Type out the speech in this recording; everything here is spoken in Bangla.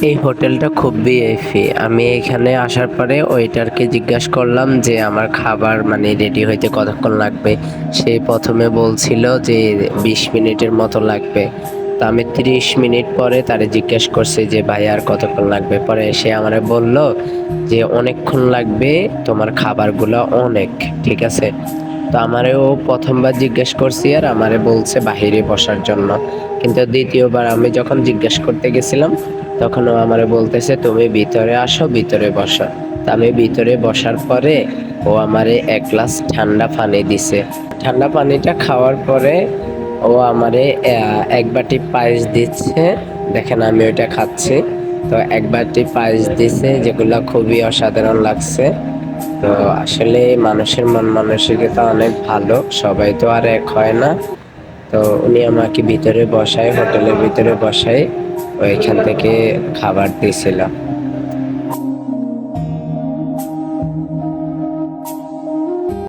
এই হোটেলটা খুব ভিআইপি। আমি এখানে আসার পরে ওয়েটারকে জিজ্ঞাসা করলাম যে আমার খাবার মানে রেডি হইতে কতক্ষণ লাগবে। সে প্রথমে বলছিল যে 20 মিনিটের মতো লাগবে। তো আমি 30 মিনিট পরে তারে জিজ্ঞেস করছি যে ভাই আর কতক্ষণ লাগবে। পরে সে আমারে বলল যে অনেকক্ষণ লাগবে, তোমার খাবারগুলো অনেক ঠিক আছে। তো আমারেও প্রথমবার জিজ্ঞেস করছি আর আমারে বলছে বাহিরে বসার জন্য। কিন্তু দ্বিতীয়বার আমি যখন জিজ্ঞেস করতে গেছিলাম তখন ও আমারে বলতেছে তুমি ভিতরে আসো, ভিতরে বসো। তা আমি ভিতরে বসার পরে ও আমারে এক গ্লাস ঠান্ডা পানি দিছে। ঠান্ডা পানিটা খাওয়ার পরে ও আমারে এক বাটি পায়েস দিচ্ছে। দেখেন আমি ওইটা খাচ্ছি। তো এক বাটি পায়েস দিছে, যেগুলো খুবই অসাধারণ লাগছে। তো আসলে মানুষের মন মানসিকতা অনেক ভালো, সবাই তো আর এক হয় না। তো উনি আমাকে ভিতরে বসায়, হোটেলের ভিতরে বসায় ওইখান থেকে খাবার দিয়েছিল।